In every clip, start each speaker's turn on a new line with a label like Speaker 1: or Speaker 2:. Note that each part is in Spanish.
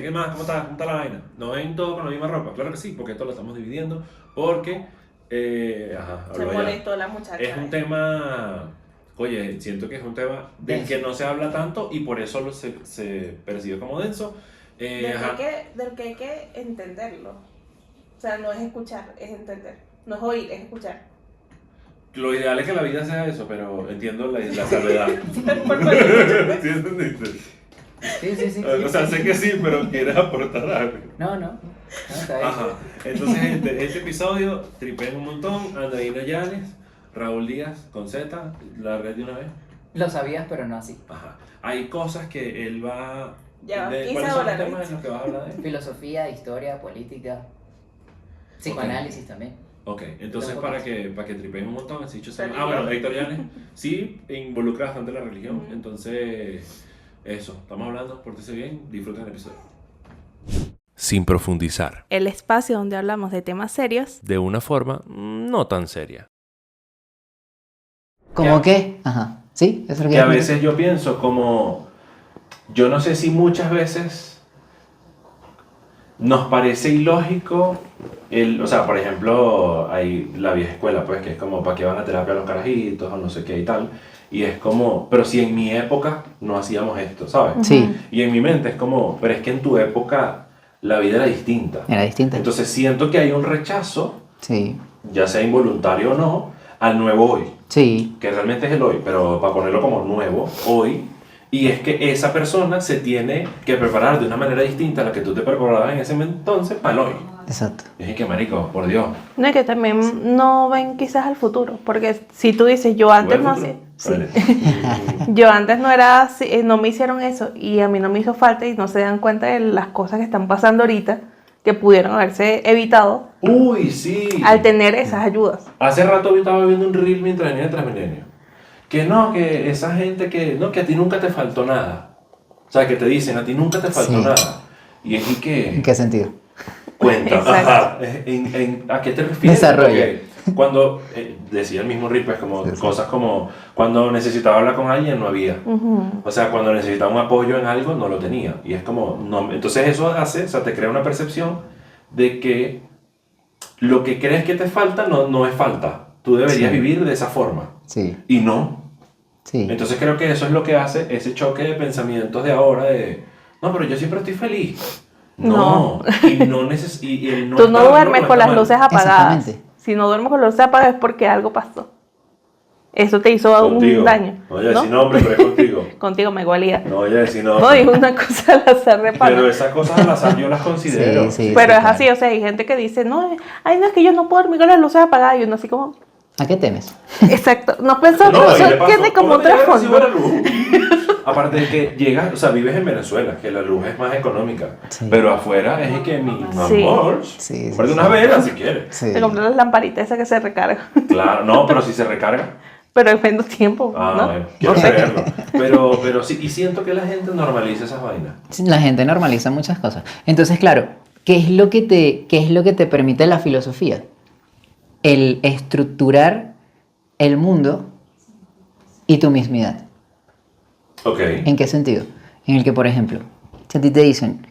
Speaker 1: ¿qué más? ¿Cómo estás? ¿Cómo está la vaina? ¿No ven todo con la misma ropa? Claro que sí, porque esto lo estamos dividiendo, porque,
Speaker 2: Se
Speaker 1: habló ella.
Speaker 2: molestó la muchacha.
Speaker 1: Es un tema, oye, siento que es un tema del
Speaker 3: Denso.
Speaker 1: que no se habla tanto y por eso se percibe como denso.
Speaker 2: Del que hay que entenderlo. O sea, no es escuchar, es entender. No es oír, es escuchar.
Speaker 1: Lo ideal es que la vida sea eso, pero entiendo la salvedad.
Speaker 2: Por favor.
Speaker 1: ¿Sí entendiste?
Speaker 3: Sí.
Speaker 1: O sea, sé que sí, pero quieres aportar algo.
Speaker 3: No, está bien.
Speaker 1: Ajá. Entonces, este episodio, tripeen un montón. Andreina Llanes, Raúl Díaz con Z, la red de una vez.
Speaker 3: Lo sabías, pero no así.
Speaker 1: Ajá. Hay cosas que él va.
Speaker 2: Ya,
Speaker 1: ¿Cuáles
Speaker 2: 15
Speaker 1: son los
Speaker 2: dólares.
Speaker 1: temas en los que vas a hablar de él?
Speaker 3: Filosofía, historia, política, psicoanálisis también.
Speaker 1: Ok, entonces
Speaker 3: Los
Speaker 1: para
Speaker 3: pocos.
Speaker 1: que tripeen un montón, así dicho sea.
Speaker 2: Religión.
Speaker 1: Bueno, Héctor Llanes sí involucra bastante la religión.
Speaker 2: Ujú.
Speaker 1: Entonces, eso, estamos hablando, pórtese bien, disfruten el episodio. Sin profundizar.
Speaker 2: El espacio donde hablamos de temas serios.
Speaker 1: De una forma no tan seria.
Speaker 3: ¿Cómo qué? Ajá. ¿Sí? Eso es lo
Speaker 1: Que a
Speaker 3: quieres
Speaker 1: veces yo pienso como, yo no sé si muchas veces nos parece ilógico, o sea, por ejemplo, hay la vieja escuela, pues, que es como, ¿para qué van a terapia los carajitos o no sé qué y tal? Y es como, pero si en mi época no hacíamos esto, ¿sabes?
Speaker 3: Sí,
Speaker 1: Y en mi mente es como, pero es que en tu época la vida era distinta.
Speaker 3: era distinta.
Speaker 1: Entonces siento que hay un rechazo,
Speaker 3: Sí,
Speaker 1: ya sea involuntario o no, al nuevo hoy.
Speaker 3: sí,
Speaker 1: Que realmente es el hoy, pero para ponerlo como nuevo, hoy, y es que esa persona se tiene que preparar de una manera distinta a la que tú te preparabas en ese entonces para el hoy.
Speaker 3: exacto.
Speaker 1: Y es que, marico, por Dios.
Speaker 2: No, es que también no ven quizás al futuro. Porque si tú dices, yo antes no hacía. Sí.
Speaker 1: Vale.
Speaker 2: Yo antes no era así, no me hicieron eso y a mí no me hizo falta y no se dan cuenta de las cosas que están pasando ahorita que pudieron haberse evitado
Speaker 1: Uy, sí.
Speaker 2: al tener esas ayudas.
Speaker 1: Hace rato yo estaba viendo un reel mientras venía de Transmilenio. Que no, que esa gente que, no, que a ti nunca te faltó nada. O sea, que te dicen, a ti nunca te faltó
Speaker 3: Sí.
Speaker 1: nada. Y es que...
Speaker 3: ¿En qué sentido?
Speaker 1: Cuenta,
Speaker 2: Exacto.
Speaker 1: ajá. ¿A qué te refieres?
Speaker 3: Desarrolla.
Speaker 1: Porque cuando, decía el mismo Rip, pues como
Speaker 3: Sí.
Speaker 1: cosas como cuando necesitaba hablar con alguien no había. O sea, cuando necesitaba un apoyo en algo no lo tenía. Y es como, no, entonces eso hace, o sea, te crea una percepción de que lo que crees que te falta no es falta. Tú deberías
Speaker 3: Sí.
Speaker 1: vivir de esa forma.
Speaker 3: Sí,
Speaker 1: Y no.
Speaker 3: sí.
Speaker 1: Entonces creo que eso es lo que hace ese choque de pensamientos de ahora de, no, pero yo siempre estoy feliz. No. Y no y el no
Speaker 2: Tú no
Speaker 1: estarlo
Speaker 2: duermes
Speaker 1: no
Speaker 2: con
Speaker 1: está
Speaker 2: las
Speaker 1: mal.
Speaker 2: luces apagadas.
Speaker 3: Exactamente.
Speaker 2: Si no duermes con las luces apagadas es porque algo pasó. Eso te hizo
Speaker 1: Contigo.
Speaker 2: un daño.
Speaker 1: No voy a decir nombre, pero es contigo.
Speaker 2: Contigo me igualía.
Speaker 1: No voy a decir no.
Speaker 2: No, es una cosa al azar de pana.
Speaker 1: Pero esas cosas al azar yo las considero.
Speaker 3: Sí, sí.
Speaker 2: Pero es
Speaker 3: claro.
Speaker 2: así, o sea, hay gente que dice, no, ay, no, es que yo no puedo dormir con las luces apagadas. Y uno así como,
Speaker 3: ¿A qué temes?
Speaker 2: exacto. No pensó
Speaker 1: No,
Speaker 2: que
Speaker 1: y
Speaker 2: eso
Speaker 1: de paso,
Speaker 2: tiene como
Speaker 1: ¿cómo te llega el recibo de
Speaker 2: trasfondo.
Speaker 1: la luz? Aparte de que llegas, o sea, vives en Venezuela, que la luz es más económica.
Speaker 3: Sí.
Speaker 1: Pero afuera es que mi
Speaker 2: Sí.
Speaker 1: amor,
Speaker 3: Sí, sí,
Speaker 1: comprate
Speaker 3: sí.
Speaker 1: una vela si quieres.
Speaker 3: Sí.
Speaker 2: Se compró las lamparitas esas que se recargan.
Speaker 1: Claro, no, pero si se recarga.
Speaker 2: Pero es menos tiempo,
Speaker 1: Ah,
Speaker 2: ¿no?
Speaker 1: bueno, quiero
Speaker 2: No sé.
Speaker 1: creerlo. Pero sí, y siento que la gente normaliza esas vainas.
Speaker 3: Sí, la gente normaliza muchas cosas. Entonces, claro, qué es lo que te permite la filosofía? El estructurar el mundo y tu mismidad.
Speaker 1: Ok.
Speaker 3: ¿En qué sentido? En el que, por ejemplo, si a ti te dicen,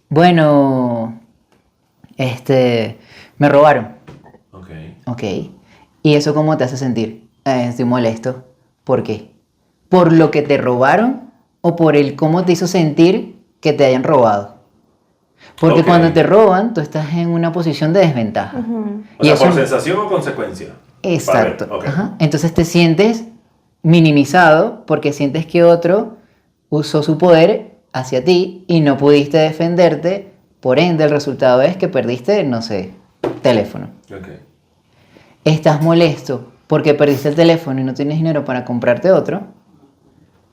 Speaker 3: bueno, me robaron,
Speaker 1: Ok.
Speaker 3: ¿ok? ¿Y eso cómo te hace sentir? Estoy molesto. ¿Por qué? ¿Por lo que te robaron o por el cómo te hizo sentir que te hayan robado? Porque
Speaker 1: Ok.
Speaker 3: cuando te roban, tú estás en una posición de desventaja.
Speaker 1: O sea, ¿por sensación o consecuencia?
Speaker 3: Exacto.
Speaker 1: Para ver, ok.
Speaker 3: Ajá. Entonces te sientes minimizado porque sientes que otro usó su poder hacia ti y no pudiste defenderte. Por ende, el resultado es que perdiste, no sé, teléfono.
Speaker 1: Ok.
Speaker 3: Estás molesto porque perdiste el teléfono y no tienes dinero para comprarte otro.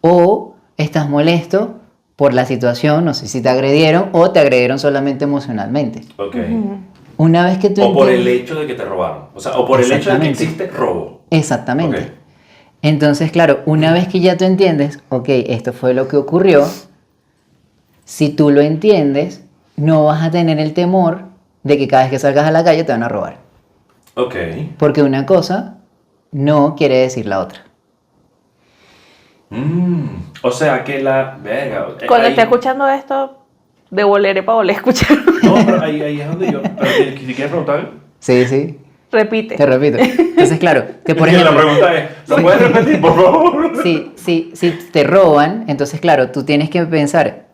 Speaker 3: O estás molesto por la situación, no sé si te agredieron o te agredieron solamente emocionalmente.
Speaker 1: Ok.
Speaker 3: Una vez que tú
Speaker 1: O por el
Speaker 3: entiendes-
Speaker 1: hecho de que te robaron. O sea, o por el hecho de que
Speaker 3: Exactamente.
Speaker 1: existe robo.
Speaker 3: Exactamente.
Speaker 1: Ok.
Speaker 3: Entonces, claro, una vez que ya tú entiendes, ok, esto fue lo que ocurrió, si tú lo entiendes, no vas a tener el temor de que cada vez que salgas a la calle te van a robar.
Speaker 1: Ok.
Speaker 3: Porque una cosa no quiere decir la otra.
Speaker 1: O sea que la... Verga.
Speaker 2: Cuando
Speaker 1: ahí-
Speaker 2: esté escuchando esto, de volere para volver a escuchar.
Speaker 1: No, pero ahí es donde yo. Pero si quieres preguntar.
Speaker 3: Sí, sí.
Speaker 2: Repite.
Speaker 3: Te repito. Entonces, claro, que por
Speaker 1: Y la
Speaker 3: ejemplo,
Speaker 1: pregunta es: ¿lo puedes repetir, por favor?
Speaker 3: si te roban, entonces, claro, tú tienes que pensar,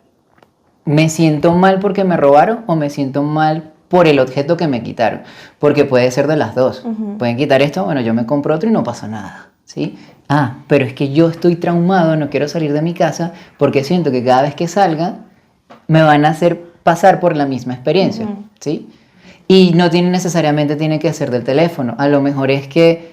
Speaker 3: ¿me siento mal porque me robaron o me siento mal por el objeto que me quitaron? Porque puede ser de las dos. Pueden quitar esto, bueno, yo me compro otro y no pasa nada, ¿sí? Ah, pero es que yo estoy traumado, no quiero salir de mi casa porque siento que cada vez que salga me van a hacer pasar por la misma experiencia, ¿sí? Y no necesariamente tiene que ser del teléfono. A lo mejor es que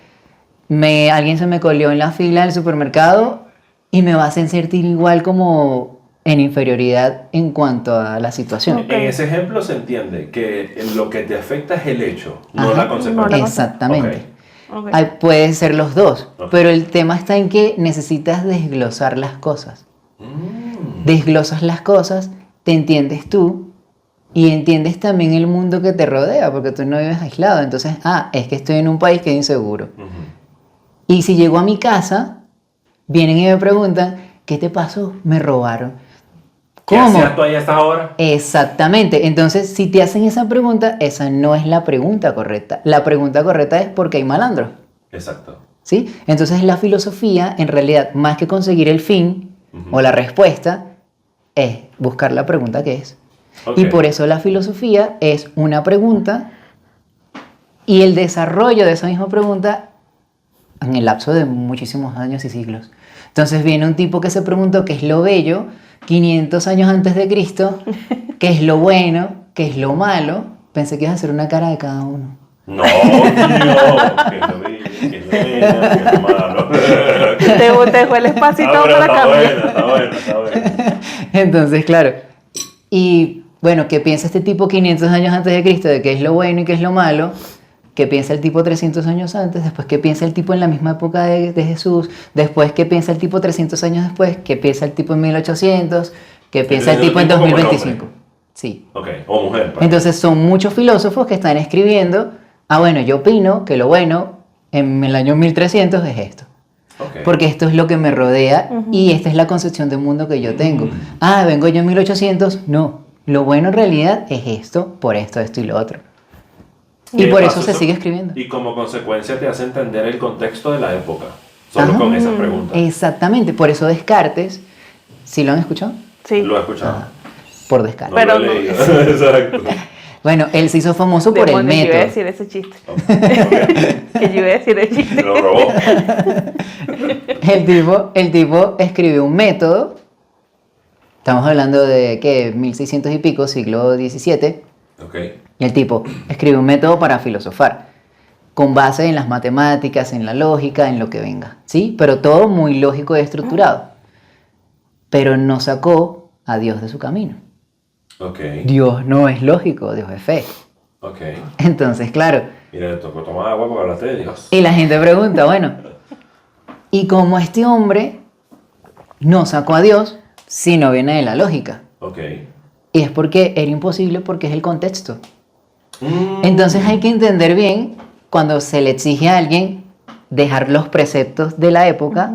Speaker 3: alguien se me colió en la fila del supermercado y me va a hacer sentir igual como en inferioridad en cuanto a la situación.
Speaker 2: Ok.
Speaker 1: En ese ejemplo se entiende que lo que te afecta es el hecho, no
Speaker 3: Ajá.
Speaker 1: la consecuencia.
Speaker 3: Exactamente.
Speaker 2: Ok.
Speaker 3: Puede ser los dos,
Speaker 1: Ok.
Speaker 3: pero el tema está en que necesitas desglosar las cosas. Desglosas las cosas, te entiendes tú y entiendes también el mundo que te rodea, porque tú no vives aislado. Entonces, es que estoy en un país que es inseguro.
Speaker 1: Ujú.
Speaker 3: Y si llego a mi casa, vienen y me preguntan, ¿qué te pasó? Me robaron.
Speaker 1: ¿Qué
Speaker 3: ¿Cómo?
Speaker 1: hacías tú ahí a esta hora?
Speaker 3: Exactamente. Entonces, si te hacen esa pregunta, esa no es la pregunta correcta. La pregunta correcta es ¿por qué hay malandros?
Speaker 1: Exacto.
Speaker 3: ¿Sí? Entonces, la filosofía, en realidad, más que conseguir el fin o la respuesta, es buscar la pregunta que es.
Speaker 1: Ok.
Speaker 3: Y por eso la filosofía es una pregunta y el desarrollo de esa misma pregunta en el lapso de muchísimos años y siglos. Entonces viene un tipo que se preguntó qué es lo bello 500 años antes de Cristo, qué es lo bueno, qué es lo malo. Pensé que ibas a hacer una cara de cada uno.
Speaker 1: No, tío, que lo vi, que lo vean, que lo malo.
Speaker 2: Te dejó el espacito
Speaker 1: pero
Speaker 2: para cambiar.
Speaker 1: está bueno.
Speaker 3: Entonces, claro. Y bueno, ¿qué piensa este tipo 500 años antes de Cristo de qué es lo bueno y qué es lo malo? ¿Qué piensa el tipo 300 años antes? Después, ¿qué piensa el tipo en la misma época de Jesús? Después, ¿qué piensa el tipo 300 años después? ¿Qué piensa el tipo en 1800? ¿Qué piensa el tipo en
Speaker 1: tipo como
Speaker 3: 2025?
Speaker 1: hombre.
Speaker 3: Sí.
Speaker 1: Ok, o mujer. pues.
Speaker 3: Entonces son muchos filósofos que están escribiendo, bueno, yo opino que lo bueno en el año 1300 es esto.
Speaker 1: Ok.
Speaker 3: Porque esto es lo que me rodea y esta es la concepción de mundo que yo tengo. Vengo yo en 1800, no. Lo bueno en realidad es esto, por esto, esto y lo otro. Y
Speaker 1: ¿Qué
Speaker 3: por
Speaker 1: pasó
Speaker 3: eso se sigue escribiendo.
Speaker 1: Y como consecuencia te hace entender el contexto de la época. Solo
Speaker 3: Ajá.
Speaker 1: con esas preguntas.
Speaker 3: Exactamente, por eso Descartes, ¿sí lo han escuchado?
Speaker 2: Sí.
Speaker 1: Lo he escuchado.
Speaker 3: Por Descartes.
Speaker 1: No
Speaker 2: Pero
Speaker 1: lo
Speaker 2: no.
Speaker 1: he leído. Exacto.
Speaker 3: Bueno, él se hizo famoso por el
Speaker 2: Demonios, yo iba a
Speaker 3: método.
Speaker 2: decir ese chiste.
Speaker 1: Ok.
Speaker 2: Que yo iba a decir el chiste.
Speaker 1: Lo robó.
Speaker 3: El tipo escribió un método. Estamos hablando de, ¿qué? 1600 y pico, siglo XVII.
Speaker 1: Ok.
Speaker 3: Y el tipo escribe un método para filosofar, con base en las matemáticas, en la lógica, en lo que venga, ¿sí? Pero todo muy lógico y estructurado. Pero no sacó a Dios de su camino.
Speaker 1: Ok.
Speaker 3: Dios no es lógico, Dios es fe.
Speaker 1: Ok.
Speaker 3: Entonces, claro,
Speaker 1: Mira, le tocó tomar agua porque hablaste de Dios.
Speaker 3: y la gente pregunta, bueno, ¿y cómo este hombre no sacó a Dios si no viene de la lógica?
Speaker 1: Ok.
Speaker 3: Y es porque era imposible porque es el contexto.
Speaker 1: Mm.
Speaker 3: Entonces hay que entender bien cuando se le exige a alguien dejar los preceptos de la época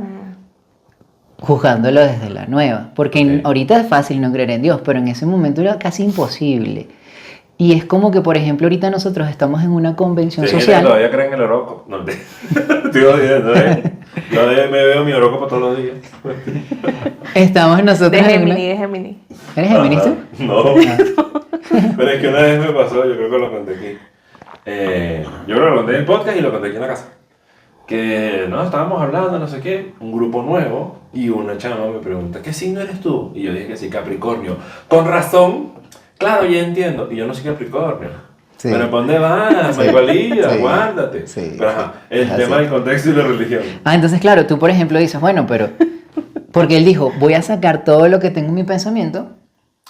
Speaker 3: juzgándolo desde la nueva. Porque
Speaker 1: Ok.
Speaker 3: ahorita es fácil no creer en Dios, pero en ese momento era casi imposible. Y es como que, por ejemplo, ahorita nosotros estamos en una convención
Speaker 1: Sí,
Speaker 3: social.
Speaker 1: todavía creen en el horóscopo. No, estoy jodiendo, ¿eh? Yo me veo mi horóscopo todos los días.
Speaker 3: Estamos nosotros
Speaker 2: De
Speaker 3: en
Speaker 2: Gemini,
Speaker 3: una...
Speaker 2: de Gemini.
Speaker 3: ¿Eres Géminis tú?
Speaker 1: Ajá. No. Pero es que una vez me pasó, yo creo que lo conté aquí. Yo creo que lo conté en el podcast y lo conté aquí en la casa. Que no, estábamos hablando, no sé qué, un grupo nuevo, y una chama me pregunta, ¿qué signo eres tú? Y yo dije que sí, Capricornio. Con razón, claro, ya entiendo. Y yo no soy Capricornio.
Speaker 3: Sí.
Speaker 1: Pero ¿para dónde vas?
Speaker 3: Sí.
Speaker 1: Igualilla,
Speaker 3: Sí.
Speaker 1: guárdate.
Speaker 3: Sí,
Speaker 1: Pero ajá,
Speaker 3: sí.
Speaker 1: el
Speaker 3: Es
Speaker 1: tema
Speaker 3: así.
Speaker 1: del contexto y la religión.
Speaker 3: Entonces, claro, tú, por ejemplo, dices, bueno, pero... Porque él dijo, voy a sacar todo lo que tengo en mi pensamiento,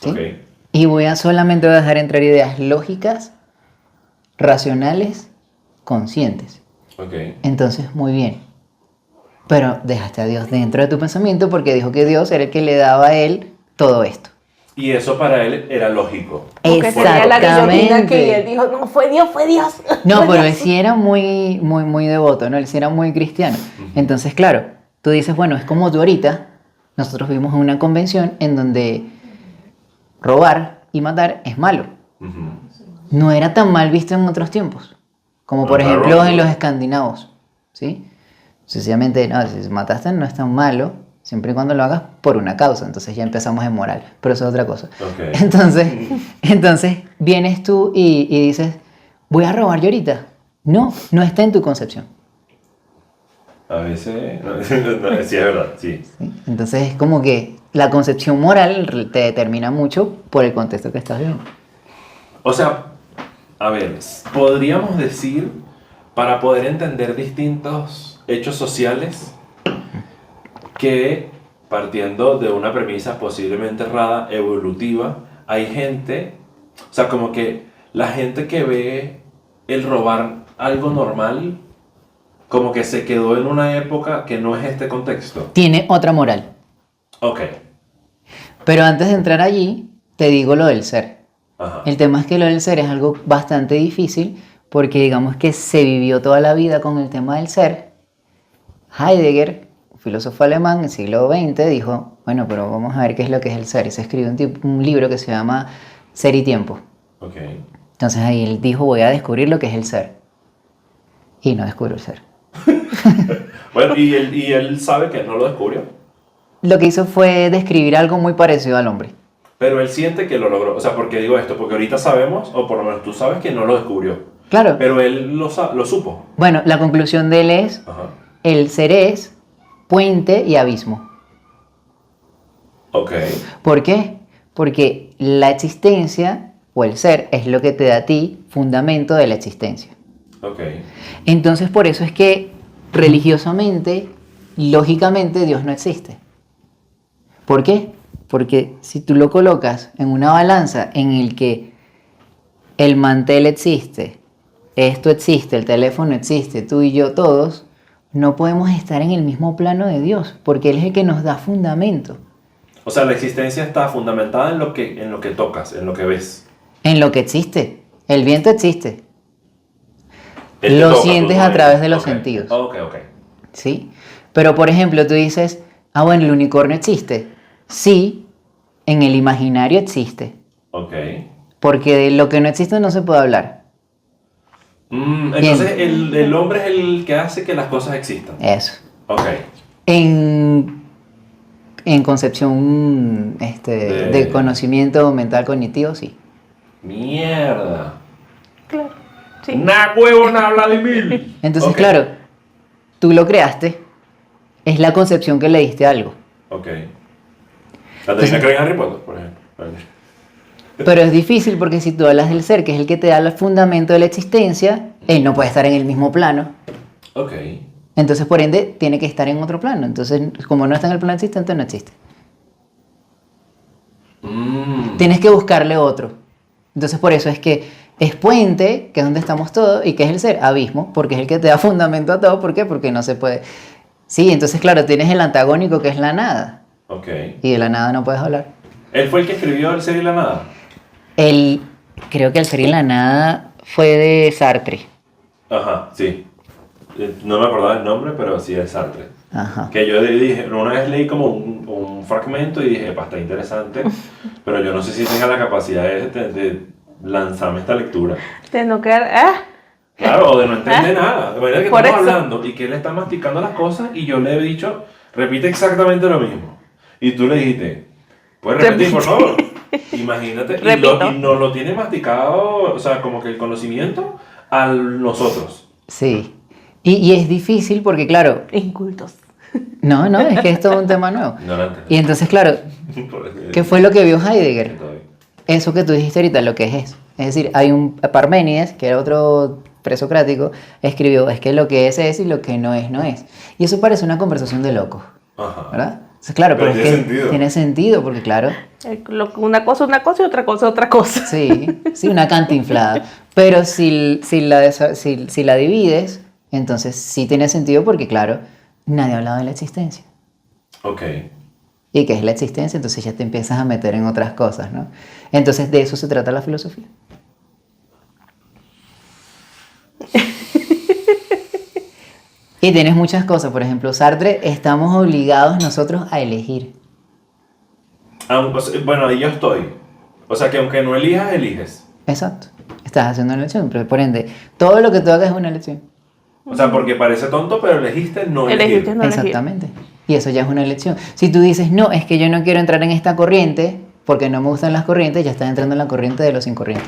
Speaker 3: ¿sí?
Speaker 1: Ok.
Speaker 3: Y voy a solamente dejar entrar ideas lógicas, racionales, conscientes.
Speaker 1: Ok.
Speaker 3: Entonces, muy bien. Pero dejaste a Dios dentro de tu pensamiento porque dijo que Dios era el que le daba a él todo esto.
Speaker 1: Y eso para él era lógico.
Speaker 2: Porque tenía la guillotina que y él
Speaker 3: Exactamente.
Speaker 2: dijo, no, fue Dios, fue Dios.
Speaker 3: No,
Speaker 2: fue
Speaker 3: pero él
Speaker 2: Dios".
Speaker 3: sí era muy, muy, muy devoto, ¿no? Él sí era muy cristiano. Entonces, claro, tú dices, bueno, es como tú ahorita. Nosotros vimos en una convención en donde robar y matar es malo.
Speaker 1: Ujú.
Speaker 3: No era tan mal visto en otros tiempos, como por
Speaker 1: Claro,
Speaker 3: ejemplo
Speaker 1: claro.
Speaker 3: en los escandinavos, ¿sí? Sencillamente, no, si mataste no es tan malo, siempre y cuando lo hagas por una causa, entonces ya empezamos en moral, pero eso es otra cosa.
Speaker 1: Ok.
Speaker 3: Entonces vienes tú y dices, voy a robar yo ahorita. No, no está en tu concepción.
Speaker 1: A veces, no, sí es verdad, sí.
Speaker 3: ¿Sí? Entonces es como que la concepción moral te determina mucho por el contexto que estás viendo.
Speaker 1: O sea, a ver, podríamos decir, para poder entender distintos hechos sociales, que partiendo de una premisa posiblemente errada, evolutiva, hay gente, o sea, como que la gente que ve el robar algo normal, como que se quedó en una época que no es este contexto.
Speaker 3: Tiene otra moral.
Speaker 1: Ok,
Speaker 3: Pero antes de entrar allí, te digo lo del ser.
Speaker 1: ajá,
Speaker 3: El tema es que lo del ser es algo bastante difícil porque digamos que se vivió toda la vida con el tema del ser. Heidegger, un filósofo alemán del siglo XX, dijo, bueno, pero vamos a ver qué es lo que es el ser. Y se escribió un libro que se llama Ser y Tiempo.
Speaker 1: ok.
Speaker 3: Entonces ahí él dijo, voy a descubrir lo que es el ser. Y no descubrió el ser.
Speaker 1: Bueno, y él sabe que no lo descubrió,
Speaker 3: Lo que hizo fue describir algo muy parecido al hombre.
Speaker 1: pero él siente que lo logró. O sea, ¿por qué digo esto? Porque ahorita sabemos, o por lo menos tú sabes que no lo descubrió,
Speaker 3: Claro.
Speaker 1: pero él lo supo.
Speaker 3: Bueno, la conclusión de él es,
Speaker 1: Ajá,
Speaker 3: el ser es puente y abismo.
Speaker 1: ok,
Speaker 3: ¿Por qué? Porque la existencia o el ser es lo que te da a ti fundamento de la existencia.
Speaker 1: ok.
Speaker 3: Entonces por eso es que religiosamente, lógicamente Dios no existe. ¿Por qué? Porque si tú lo colocas en una balanza en el que el mantel existe, esto existe, el teléfono existe, tú y yo todos, no podemos estar en el mismo plano de Dios, porque Él es el que nos da fundamento.
Speaker 1: O sea, la existencia está fundamentada en lo que tocas, en lo que ves.
Speaker 3: En lo que existe. El viento existe.
Speaker 1: Él te
Speaker 3: Lo
Speaker 1: toca,
Speaker 3: sientes
Speaker 1: tú,
Speaker 3: a
Speaker 1: ¿no?
Speaker 3: través de los
Speaker 1: Ok,
Speaker 3: sentidos.
Speaker 1: ok, ok.
Speaker 3: ¿Sí? Pero por ejemplo, tú dices, ah, bueno, el unicornio existe. Sí, en el imaginario existe.
Speaker 1: Ok.
Speaker 3: Porque de lo que no existe no se puede hablar.
Speaker 1: Entonces, el hombre es el que hace que las cosas existan.
Speaker 3: Eso.
Speaker 1: Ok.
Speaker 3: En concepción de conocimiento mental cognitivo, sí.
Speaker 1: Mierda.
Speaker 2: Claro. Sí.
Speaker 1: ¡Na huevo, na Vladimir!
Speaker 3: Entonces,
Speaker 1: Ok.
Speaker 3: claro, tú lo creaste, es la concepción que le diste a algo.
Speaker 1: Ok. ¿Catarina cree en Harry Potter, por ejemplo? Vale.
Speaker 3: Pero es difícil porque si tú hablas del ser, que es el que te da el fundamento de la existencia, él no puede estar en el mismo plano.
Speaker 1: Ok.
Speaker 3: Entonces, por ende, tiene que estar en otro plano. Entonces, como no está en el plano existente, no existe. Tienes que buscarle otro. Entonces, por eso es que es puente, que es donde estamos todos, y que es el ser, abismo, porque es el que te da fundamento a todo. ¿Por qué? Porque no se puede. Sí, entonces, claro, tienes el antagónico que es la nada.
Speaker 1: Ok.
Speaker 3: Y de la nada no puedes hablar.
Speaker 1: ¿Él fue el que escribió El ser y la nada?
Speaker 3: Creo que el ser y la nada fue de Sartre.
Speaker 1: Ajá, sí. No me acordaba el nombre, pero sí es Sartre.
Speaker 3: Ajá.
Speaker 1: Que yo dije, una vez leí como un fragmento y dije, está interesante, pero yo no sé si tenga la capacidad de lanzarme esta lectura.
Speaker 2: De no quedar. ¡Ah!
Speaker 1: Claro, o de no entender nada. De manera que
Speaker 2: Por
Speaker 1: estamos
Speaker 2: eso.
Speaker 1: hablando y que él está masticando las cosas y yo le he dicho, repite exactamente lo mismo. Y tú le dijiste, ¿puedes repetir, por favor? Imagínate.
Speaker 2: Repito.
Speaker 1: Y no lo tiene masticado, o sea, como que el conocimiento a nosotros.
Speaker 3: Sí. Y es difícil porque, claro,
Speaker 2: Incultos.
Speaker 3: no, es que es todo un tema nuevo.
Speaker 1: Ignorante.
Speaker 3: Y entonces, claro, ¿qué fue lo que vio Heidegger?
Speaker 1: Todavía.
Speaker 3: Eso que tú dijiste ahorita, lo que es eso. Es decir, hay un Parménides, que era otro presocrático, escribió, es que lo que es y lo que no es. Y eso parece una conversación de locos,
Speaker 1: Ajá.
Speaker 3: ¿verdad? Entonces, claro,
Speaker 1: Pero
Speaker 3: pero es
Speaker 1: tiene
Speaker 3: que
Speaker 1: sentido.
Speaker 3: tiene sentido, porque claro,
Speaker 2: Una cosa y otra cosa otra cosa.
Speaker 3: sí, una cantinflada. Pero si la divides, entonces sí tiene sentido porque, claro, nadie ha hablado de la existencia.
Speaker 1: Ok.
Speaker 3: ¿Y qué es la existencia? Entonces ya te empiezas a meter en otras cosas, ¿no? Entonces de eso se trata la filosofía. Y tienes muchas cosas, por ejemplo, Sartre, estamos obligados nosotros a elegir.
Speaker 1: Bueno, ahí yo estoy. O sea, que aunque no elijas, eliges.
Speaker 3: Exacto. Estás haciendo una elección, pero por ende, todo lo que tú hagas es una elección.
Speaker 1: O sea, porque parece tonto, pero elegiste no elegir.
Speaker 2: Elegiste no elegir.
Speaker 3: Exactamente. Y eso ya es una elección. Si tú dices, no, es que yo no quiero entrar en esta corriente porque no me gustan las corrientes, ya estás entrando en la corriente de los sin corriente.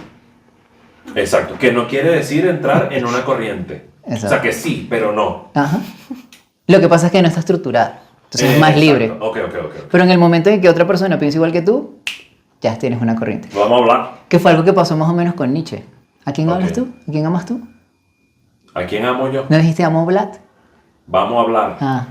Speaker 1: Exacto, que no quiere decir entrar en una corriente.
Speaker 3: Exacto.
Speaker 1: O sea, que sí, pero no.
Speaker 3: Ajá. Lo que pasa es que no está estructurada. Entonces es más
Speaker 1: Exacto.
Speaker 3: libre.
Speaker 1: Ok.
Speaker 3: Pero en el momento en que otra persona piensa igual que tú, ya tienes una corriente.
Speaker 1: Vamos a hablar.
Speaker 3: Que fue algo que pasó más o menos con Nietzsche. ¿A quién
Speaker 1: Ok.
Speaker 3: hablas tú? ¿A quién amas tú?
Speaker 1: ¿A quién amo yo?
Speaker 3: ¿No dijiste amo Vlad?
Speaker 1: Vamos a hablar.
Speaker 3: Ah.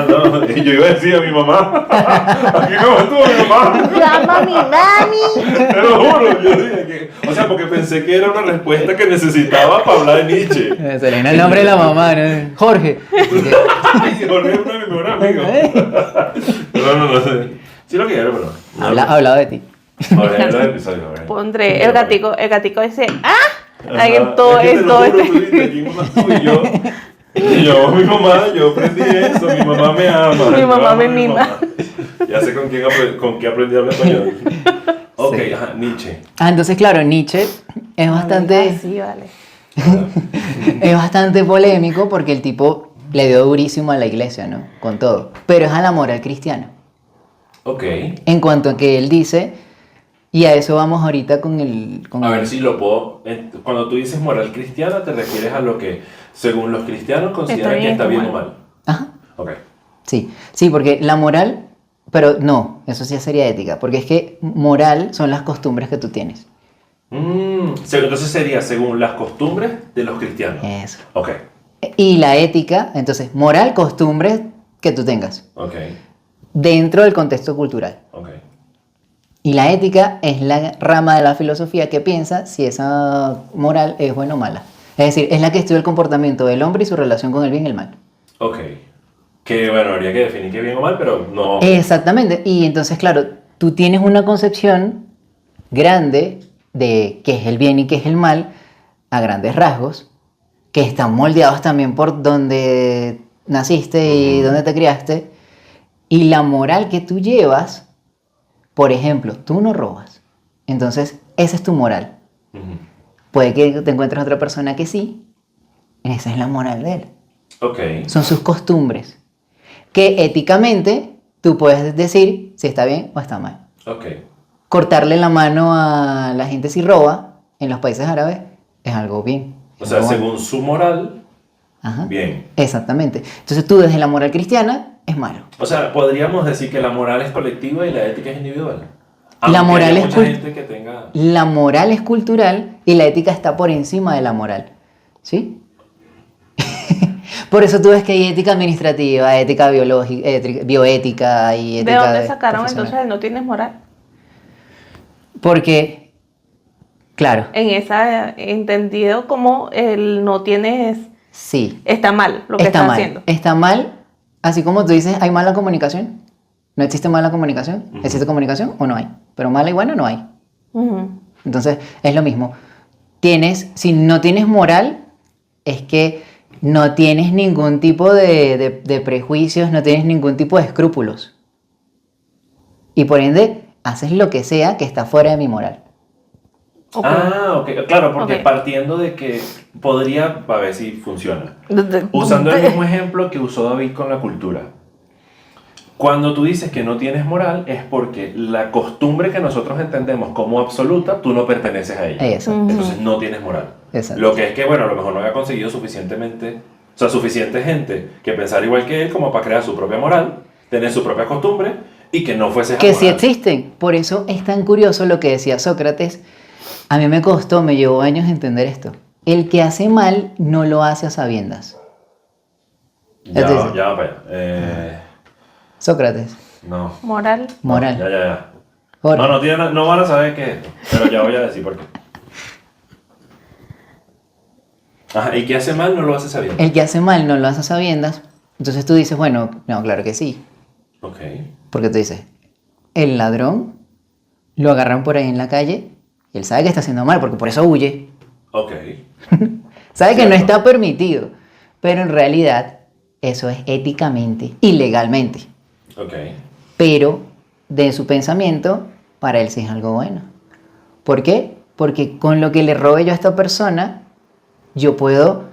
Speaker 1: No. Yo iba a decir a mi mamá. ¿A quién amas tú, a mi mamá?
Speaker 2: Llama a mi mami.
Speaker 1: Te lo juro. Yo dije que... O sea, porque pensé que era una respuesta que necesitaba para hablar de Nietzsche.
Speaker 3: Se le viene el nombre de la mamá, ¿no? Jorge.
Speaker 1: Ay, Jorge es uno de mis mejores amigos. No sé. Sí lo quiero, pero... no.
Speaker 3: Ha hablado de ti.
Speaker 1: Jorge, es el episodio, Jorge.
Speaker 2: Pondré el gatico dice, ¡ah!
Speaker 1: Ajá.
Speaker 2: Ahí en todo,
Speaker 1: Es que te
Speaker 2: en
Speaker 1: lo
Speaker 2: todo
Speaker 1: juro,
Speaker 2: este-
Speaker 1: tú dijiste, ¿quién más tú y yo? Y yo, mi mamá, yo aprendí eso, mi mamá me ama.
Speaker 2: Mi
Speaker 1: yo
Speaker 2: mamá
Speaker 1: amo
Speaker 2: me
Speaker 1: a mi
Speaker 2: mima.
Speaker 1: mamá. Ya sé con qué aprendí a hablar español. Ok,
Speaker 3: Sí.
Speaker 1: ajá, Nietzsche.
Speaker 3: Entonces, claro, Nietzsche es bastante,
Speaker 2: Sí, vale.
Speaker 3: es bastante polémico porque el tipo le dio durísimo a la iglesia, ¿no? Con todo. Pero es a la moral cristiana.
Speaker 1: Ok.
Speaker 3: En cuanto a que él dice, y a eso vamos ahorita con
Speaker 1: A ver si lo puedo... Cuando tú dices moral cristiana, te refieres a lo que, según los cristianos, consideran
Speaker 2: bien,
Speaker 1: que está
Speaker 2: está
Speaker 1: bien o
Speaker 2: mal.
Speaker 1: mal.
Speaker 3: Ajá.
Speaker 1: Ok.
Speaker 3: Sí, porque la moral, pero no, eso sí sería ética, porque es que moral son las costumbres que tú tienes.
Speaker 1: Entonces sería según las costumbres de los cristianos.
Speaker 3: Eso.
Speaker 1: Ok.
Speaker 3: Y la ética, entonces, moral, costumbres que tú tengas,
Speaker 1: Ok.
Speaker 3: dentro del contexto cultural.
Speaker 1: Ok.
Speaker 3: Y la ética es la rama de la filosofía que piensa si esa moral es buena o mala. Es decir, es la que estudia el comportamiento del hombre y su relación con el bien y el mal.
Speaker 1: Ok. Que bueno, habría que definir qué bien o mal, pero no.
Speaker 3: Exactamente. Y entonces, claro, tú tienes una concepción grande de qué es el bien y qué es el mal, a grandes rasgos, que están moldeados también por donde naciste y donde te criaste. Y la moral que tú llevas, por ejemplo, tú no robas. Entonces, esa es tu moral.
Speaker 1: Ujú.
Speaker 3: Puede que te encuentres otra persona que sí. Esa es la moral de él.
Speaker 1: Ok.
Speaker 3: Son sus costumbres. Que éticamente tú puedes decir si está bien o está mal.
Speaker 1: Ok.
Speaker 3: Cortarle la mano a la gente si roba en los países árabes es algo bien.
Speaker 1: O
Speaker 3: es
Speaker 1: sea,
Speaker 3: algo bueno.
Speaker 1: según su moral,
Speaker 3: Ajá.
Speaker 1: bien.
Speaker 3: Exactamente. Entonces tú desde la moral cristiana es malo.
Speaker 1: O sea, podríamos decir que la moral es colectiva y la ética es individual.
Speaker 3: La
Speaker 1: Aunque
Speaker 3: moral
Speaker 1: haya
Speaker 3: es
Speaker 1: mucha
Speaker 3: cul-
Speaker 1: gente que tenga...
Speaker 3: La moral es cultural y la ética está por encima de la moral. ¿Sí? Por eso tú ves que hay ética administrativa, ética biológica, bioética y
Speaker 2: ¿De
Speaker 3: ética
Speaker 2: dónde sacaron
Speaker 3: profesional.
Speaker 2: entonces el no tienes moral?
Speaker 3: Porque, claro,
Speaker 2: En esa entendido como el no tienes
Speaker 3: sí,
Speaker 2: está mal lo que
Speaker 3: está
Speaker 2: estás
Speaker 3: mal.
Speaker 2: haciendo.
Speaker 3: Está mal, así como tú dices, ¿hay mala comunicación? ¿No existe mala comunicación?
Speaker 1: Ujú.
Speaker 3: ¿Existe comunicación o no hay? Pero mala y buena no hay.
Speaker 2: Ujú.
Speaker 3: Entonces, es lo mismo. Si no tienes moral, es que no tienes ningún tipo de prejuicios, no tienes ningún tipo de escrúpulos. Y por ende, haces lo que sea que está fuera de mi moral.
Speaker 2: Ok.
Speaker 1: Ok. Claro, porque
Speaker 2: Ok.
Speaker 1: partiendo de que podría, a ver si funciona. Usando el mismo ejemplo que usó David con la cultura. Cuando tú dices que no tienes moral es porque la costumbre que nosotros entendemos como absoluta, tú no perteneces a ella.
Speaker 3: Eso.
Speaker 2: Ujú.
Speaker 1: Entonces no tienes moral.
Speaker 3: Exacto.
Speaker 1: Lo que es que, bueno, a lo mejor no había conseguido suficientemente, o sea, suficiente gente que pensara igual que él como para crear su propia moral, tener su propia costumbre y que no fuese
Speaker 3: Que sí
Speaker 1: amoral.
Speaker 3: existen. Por eso es tan curioso lo que decía Sócrates. A mí me costó, me llevó años entender esto. El que hace mal no lo hace a sabiendas.
Speaker 1: Ya,
Speaker 3: Entonces-
Speaker 1: ya, espera.
Speaker 3: Sócrates,
Speaker 1: No.
Speaker 2: Moral.
Speaker 3: moral.
Speaker 1: Ya.
Speaker 3: Jorge.
Speaker 1: No van a saber qué es esto, pero ya voy a decir por qué. Ajá, y que hace mal no lo hace sabiendo.
Speaker 3: El que hace mal no lo hace a sabiendas. Entonces tú dices, bueno, no, claro que sí.
Speaker 1: Ok.
Speaker 3: Porque tú dices, el ladrón lo agarran por ahí en la calle y él sabe que está haciendo mal, porque por eso huye.
Speaker 1: Ok.
Speaker 3: Sabe que no
Speaker 1: Cierto.
Speaker 3: está permitido. Pero en realidad eso es éticamente y legalmente.
Speaker 1: Ok.
Speaker 3: Pero de su pensamiento, para él sí es algo bueno. ¿Por qué? Porque con lo que le robe yo a esta persona, yo puedo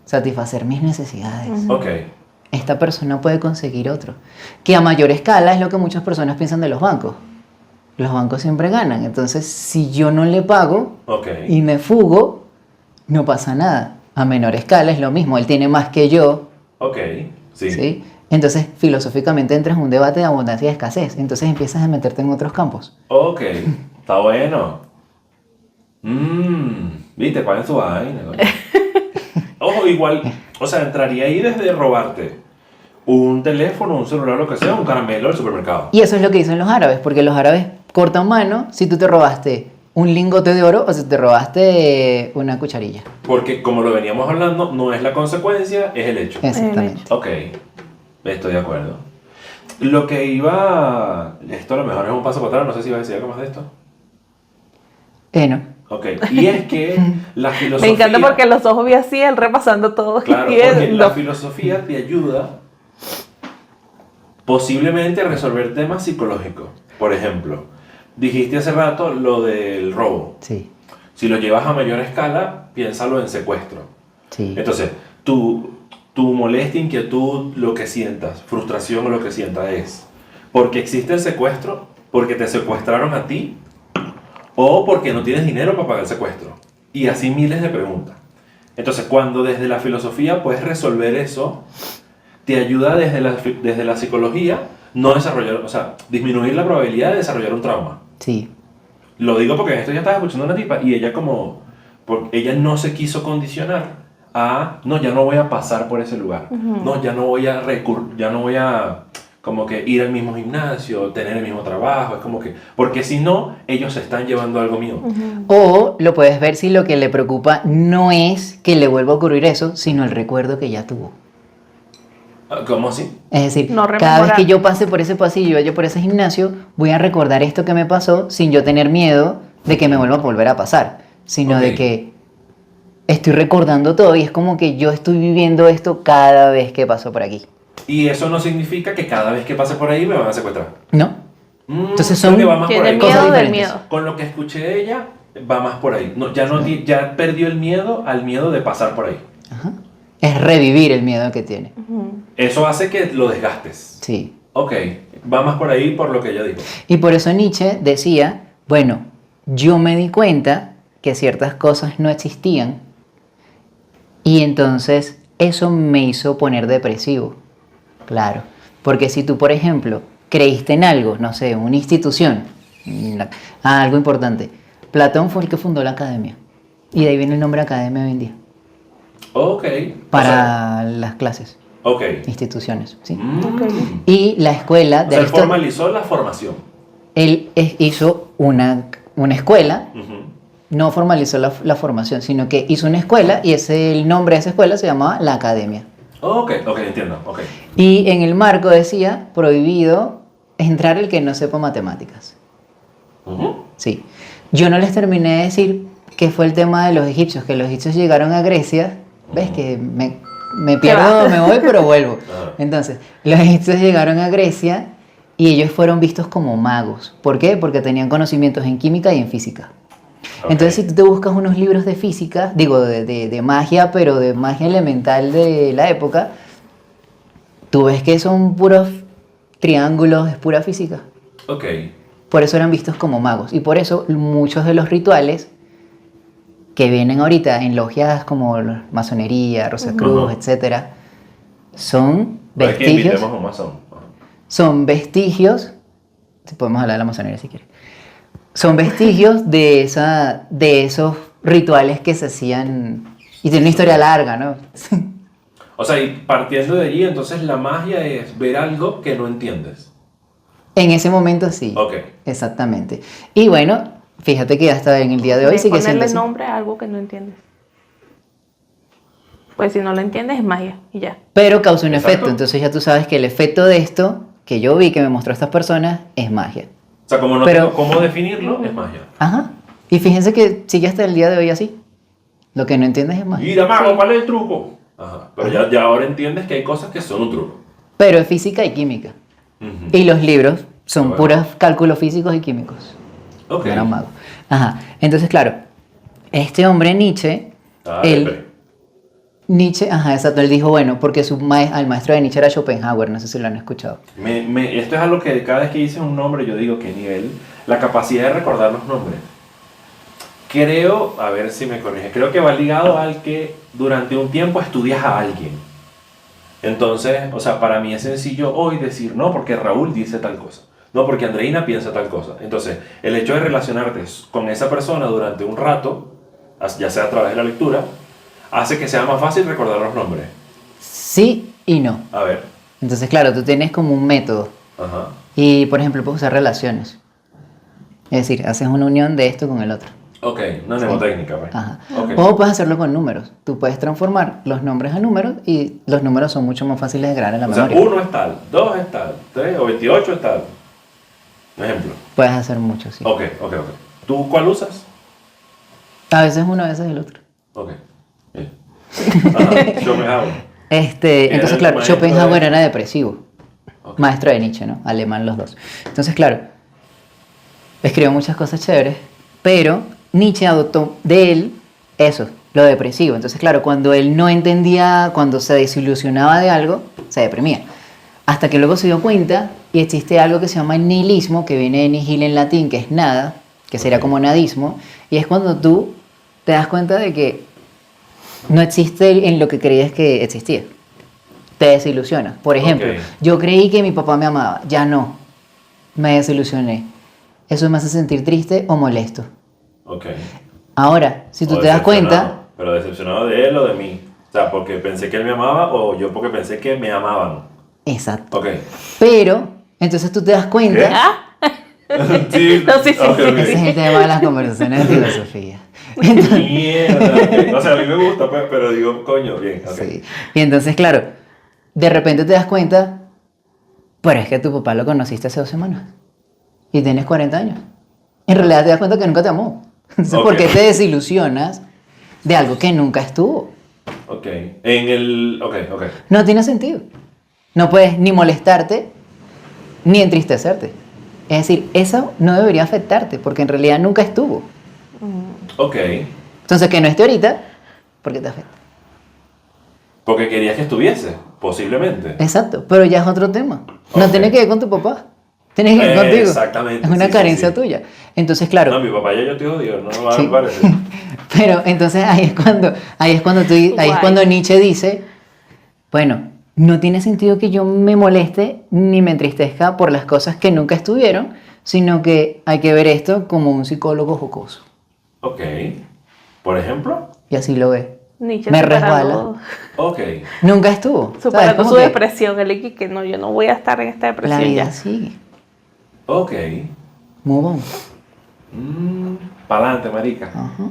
Speaker 3: satisfacer mis necesidades.
Speaker 1: Ok.
Speaker 3: Esta persona puede conseguir otro. Que a mayor escala es lo que muchas personas piensan de los bancos. Los bancos siempre ganan. Entonces, si yo no le pago
Speaker 1: Ok.
Speaker 3: y me fugo, no pasa nada. A menor escala es lo mismo. Él tiene más que yo.
Speaker 1: Ok. Sí.
Speaker 3: ¿Sí? Entonces, filosóficamente entras en un debate de abundancia y escasez. Entonces empiezas a meterte en otros campos.
Speaker 1: Ok. Está bueno. Viste, ¿cuál es tu vaina? Coño? Ojo, igual, o sea, entraría ahí desde robarte un teléfono, un celular, lo que sea, un caramelo del supermercado.
Speaker 3: Y eso es lo que dicen los árabes, porque los árabes cortan mano si tú te robaste un lingote de oro o si te robaste una cucharilla.
Speaker 1: Porque como lo veníamos hablando, no es la consecuencia, es el hecho.
Speaker 3: Exactamente.
Speaker 1: Ok, estoy de acuerdo. Lo que iba... Esto a lo mejor es un paso para atrás, no sé si iba a decir algo más de esto.
Speaker 3: No.
Speaker 1: Ok, y es que la filosofía...
Speaker 2: Me encanta porque los ojos vi así, él repasando todo.
Speaker 1: Claro,
Speaker 2: y él,
Speaker 1: porque la
Speaker 2: no.
Speaker 1: filosofía te ayuda posiblemente a resolver temas psicológicos. Por ejemplo, dijiste hace rato lo del robo.
Speaker 3: Sí,
Speaker 1: Si lo llevas a mayor escala, piénsalo en secuestro.
Speaker 3: sí.
Speaker 1: Entonces, tu molestia, inquietud, lo que sientas, frustración o lo que sientas es porque existe el secuestro, porque te secuestraron a ti o porque no tienes dinero para pagar el secuestro. Y así miles de preguntas. Entonces, cuando desde la filosofía puedes resolver eso, te ayuda desde la psicología no desarrollar, o sea, disminuir la probabilidad de desarrollar un trauma.
Speaker 3: Sí,
Speaker 1: Lo digo porque esto ya estaba escuchando a una tipa y ella ella no se quiso condicionar a, no, ya no voy a pasar por ese lugar. No, ya no voy a como que ir al mismo gimnasio, tener el mismo trabajo, es como que, porque si no, ellos se están llevando algo mío.
Speaker 3: o lo puedes ver si lo que le preocupa no es que le vuelva a ocurrir eso, sino el recuerdo que ya tuvo.
Speaker 1: ¿Cómo así?
Speaker 3: Es decir,
Speaker 2: No
Speaker 3: cada vez
Speaker 2: rememorar.
Speaker 3: que yo pase por ese pasillo, vaya por ese gimnasio, voy a recordar esto que me pasó sin yo tener miedo de que me vuelva a volver a pasar, sino
Speaker 1: Ok.
Speaker 3: de que estoy recordando todo y es como que yo estoy viviendo esto cada vez que paso por aquí.
Speaker 1: Y eso no significa que cada vez que pase por ahí me van a secuestrar.
Speaker 3: ¿No? Entonces son-
Speaker 1: creo que va más por
Speaker 2: Tiene
Speaker 1: ahí.
Speaker 3: cosas
Speaker 2: miedo del
Speaker 3: diferentes.
Speaker 2: miedo.
Speaker 1: Con lo que escuché de ella, va más por ahí. No, ya perdió el miedo al miedo de pasar por ahí.
Speaker 3: Ajá. Es revivir el miedo que tiene.
Speaker 1: Eso hace que lo desgastes.
Speaker 3: Sí.
Speaker 1: Ok, va más por ahí por lo que ella dijo.
Speaker 3: Y por eso Nietzsche decía, bueno, yo me di cuenta que ciertas cosas no existían y entonces eso me hizo poner depresivo. Claro, porque si tú, por ejemplo, creíste en algo, no sé, una institución, algo importante, Platón fue el que fundó la academia y de ahí viene el nombre academia hoy en día,
Speaker 1: Ok.
Speaker 3: para las clases,
Speaker 1: Ok.
Speaker 3: instituciones, ¿sí?
Speaker 2: Ok.
Speaker 3: Y la escuela
Speaker 1: O
Speaker 3: de
Speaker 1: sea, él
Speaker 3: Aristóteles,
Speaker 1: formalizó la formación.
Speaker 3: él hizo una escuela.
Speaker 1: Ujú.
Speaker 3: No formalizó la formación, sino que hizo una escuela y el nombre de esa escuela se llamaba la Academia.
Speaker 1: Ok, entiendo. Ok.
Speaker 3: Y en el marco decía, prohibido entrar el que no sepa matemáticas.
Speaker 1: Ujú.
Speaker 3: Sí. Yo no les terminé de decir qué fue el tema de los egipcios, que los egipcios llegaron a Grecia, ves que me pierdo,
Speaker 2: va.
Speaker 3: me voy, pero vuelvo.
Speaker 1: Ajá.
Speaker 3: Entonces, los egipcios llegaron a Grecia y ellos fueron vistos como magos. ¿Por qué? Porque tenían conocimientos en química y en física.
Speaker 1: Ok.
Speaker 3: Entonces, si tú te buscas unos libros de física, digo, de magia, pero de magia elemental de la época, tú ves que son puros triángulos, es pura física.
Speaker 1: Ok.
Speaker 3: Por eso eran vistos como magos. Y por eso muchos de los rituales que vienen ahorita en logias como masonería, Rosacruz,
Speaker 1: Ajá.
Speaker 3: etcétera, son
Speaker 1: Hay que
Speaker 3: vestigios.
Speaker 1: invitemos a un masón. Ajá.
Speaker 3: Son vestigios, podemos hablar de la masonería si quieres, son vestigios de esos rituales que se hacían y tiene una historia larga, ¿no?
Speaker 1: O sea, y partiendo de allí, entonces la magia es ver algo que no entiendes.
Speaker 3: En ese momento sí,
Speaker 1: Ok.
Speaker 3: exactamente. Y bueno, fíjate que hasta en el día de hoy
Speaker 2: De
Speaker 3: sigue siendo
Speaker 2: ponerle
Speaker 3: así.
Speaker 2: nombre a algo que no entiendes. Pues si no lo entiendes es magia y ya.
Speaker 3: Pero causa un
Speaker 1: Exacto.
Speaker 3: efecto, entonces ya tú sabes que el efecto de esto que yo vi que me mostró estas personas es magia.
Speaker 1: O sea, como no
Speaker 3: Pero-
Speaker 1: tengo cómo definirlo, es magia.
Speaker 3: Ajá. Y fíjense que sigue hasta el día de hoy así. Lo que no entiendes es magia.
Speaker 1: Mira, mago,
Speaker 2: Sí.
Speaker 1: ¿cuál es el truco? Ajá. Pero ya ahora entiendes que hay cosas que son un truco.
Speaker 3: Pero es física y química.
Speaker 1: Ujú.
Speaker 3: Y los libros son
Speaker 1: Bueno.
Speaker 3: puros cálculos físicos y químicos.
Speaker 1: Ok.
Speaker 3: No eran magos. Ajá. Entonces, claro, este hombre Nietzsche,
Speaker 1: Ah,
Speaker 3: él,
Speaker 1: depre.
Speaker 3: Nietzsche, ajá, exacto, él dijo, bueno, porque al maestro de Nietzsche era Schopenhauer, no sé si lo han escuchado.
Speaker 1: Esto es algo que cada vez que dices un nombre yo digo qué nivel, la capacidad de recordar los nombres. Creo, a ver si me corrige, creo que va ligado al que durante un tiempo estudias a alguien. Entonces, o sea, para mí es sencillo hoy decir, no, porque Raúl dice tal cosa, no, porque Andreina piensa tal cosa. Entonces, el hecho de relacionarte con esa persona durante un rato, ya sea a través de la lectura, hace que sea más fácil recordar los nombres.
Speaker 3: Sí y no.
Speaker 1: A ver,
Speaker 3: Entonces, claro, tú tienes como un método.
Speaker 1: ajá,
Speaker 3: Y, por ejemplo, puedes usar relaciones. Es decir, haces una unión de esto con el otro.
Speaker 1: ok, una mnemotécnica, pues.
Speaker 3: Ajá.
Speaker 1: Ok.
Speaker 3: O puedes hacerlo con números. Tú puedes transformar los nombres a números y los números son mucho más fáciles de crear en la
Speaker 1: O sea,
Speaker 3: memoria.
Speaker 1: 1 es tal, 2 es tal, 3 o 28 es tal. Un ejemplo.
Speaker 3: Puedes hacer mucho, sí.
Speaker 1: Ok. ¿Tú cuál usas?
Speaker 3: A veces uno, a veces el otro.
Speaker 1: Ok. Bien. Ajá, Schopenhauer.
Speaker 3: Entonces,
Speaker 1: el
Speaker 3: claro,
Speaker 1: maestro
Speaker 3: Schopenhauer
Speaker 1: de-
Speaker 3: era depresivo.
Speaker 1: Ok.
Speaker 3: Maestro de Nietzsche, ¿no? Alemán los dos. Entonces, claro, escribió muchas cosas chéveres, pero Nietzsche adoptó de él eso, lo depresivo. Entonces, claro, cuando él no entendía, cuando se desilusionaba de algo, se deprimía. Hasta que luego se dio cuenta y existe algo que se llama nihilismo, que viene de nihil en latín, que es nada, que sería
Speaker 1: Ok.
Speaker 3: como nadismo, y es cuando tú te das cuenta de que no existe en lo que creías que existía. Te desilusionas. Por ejemplo,
Speaker 1: Ok.
Speaker 3: yo creí que mi papá me amaba, ya no, me desilusioné. Eso me hace sentir triste o molesto.
Speaker 1: Ok.
Speaker 3: Ahora, si tú
Speaker 1: O
Speaker 3: te das
Speaker 1: decepcionado.
Speaker 3: cuenta,
Speaker 1: Pero decepcionado de él o de mí. O sea, porque pensé que él me amaba o yo porque pensé que me amaban.
Speaker 3: exacto.
Speaker 1: Ok.
Speaker 3: Pero, entonces tú te das cuenta,
Speaker 2: ¿Ah?
Speaker 1: Sí.
Speaker 2: No, sí, sí,
Speaker 1: ok,
Speaker 2: sí,
Speaker 1: ok.
Speaker 3: ese es el tema de las conversaciones de filosofía.
Speaker 1: Mierda. Ok. O sea, a mí me gusta, pues, pero digo, coño, bien. Ok.
Speaker 3: Sí. Y entonces, claro, de repente te das cuenta, pero es que tu papá lo conociste hace 2 semanas y tienes 40 años. En realidad te das cuenta que nunca te amó. Entonces, ¿por qué
Speaker 1: Ok.
Speaker 3: te desilusionas de algo que nunca estuvo?
Speaker 1: Ok. En el. Ok.
Speaker 3: No tiene sentido. No puedes ni molestarte ni entristecerte. Es decir, eso no debería afectarte porque en realidad nunca estuvo.
Speaker 1: Ok.
Speaker 3: Entonces, que no esté ahorita, ¿por qué te afecta?
Speaker 1: Porque querías que estuviese, posiblemente.
Speaker 3: Exacto, pero ya es otro tema. No
Speaker 1: Ok.
Speaker 3: tiene que ver con tu papá. Tiene que ver contigo.
Speaker 1: Exactamente,
Speaker 3: Es una
Speaker 1: sí,
Speaker 3: carencia
Speaker 1: sí.
Speaker 3: tuya. Entonces, claro.
Speaker 1: No, mi papá ya yo estoy jodido, no va
Speaker 3: Sí.
Speaker 1: a parecer.
Speaker 3: Pero entonces ahí es
Speaker 2: Guay.
Speaker 3: cuando Nietzsche dice, bueno, no tiene sentido que yo me moleste ni me entristezca por las cosas que nunca estuvieron, sino que hay que ver esto como un psicólogo jocoso.
Speaker 1: Ok. Por ejemplo.
Speaker 3: Y así lo ve.
Speaker 2: Nietzsche
Speaker 3: Me
Speaker 2: superando,
Speaker 3: resbala.
Speaker 1: Ok.
Speaker 3: Nunca estuvo. ¿sabes?
Speaker 2: superando
Speaker 3: Como
Speaker 2: su
Speaker 3: que
Speaker 2: depresión. El X que no, yo no voy a estar en esta
Speaker 3: la
Speaker 2: depresión
Speaker 3: vida
Speaker 2: ya.
Speaker 3: sigue.
Speaker 1: Ok.
Speaker 3: Move on.
Speaker 1: Pa'lante, marica.
Speaker 3: Ajá.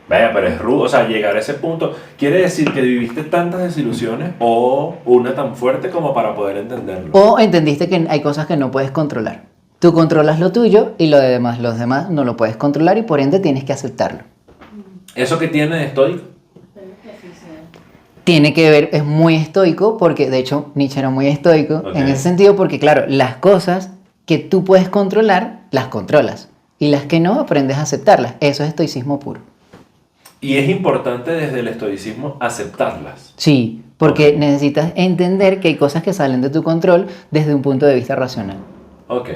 Speaker 1: Vaya, pero es rudo. O sea, llegar a ese punto. ¿Quiere decir que viviste tantas desilusiones o una tan fuerte como para poder entenderlo?
Speaker 3: O entendiste que hay cosas que no puedes controlar. Tú controlas lo tuyo y lo de demás, los demás no lo puedes controlar y por ende tienes que aceptarlo.
Speaker 1: ¿Eso que tiene de estoico?
Speaker 3: Tiene que ver, es muy estoico, porque de hecho Nietzsche era muy estoico
Speaker 1: Ok.
Speaker 3: en ese sentido, porque claro, las cosas que tú puedes controlar, las controlas. Y las que no, aprendes a aceptarlas. Eso es estoicismo puro.
Speaker 1: Y es importante desde el estoicismo aceptarlas.
Speaker 3: Sí, porque
Speaker 1: Ok.
Speaker 3: necesitas entender que hay cosas que salen de tu control desde un punto de vista racional.
Speaker 1: Ok.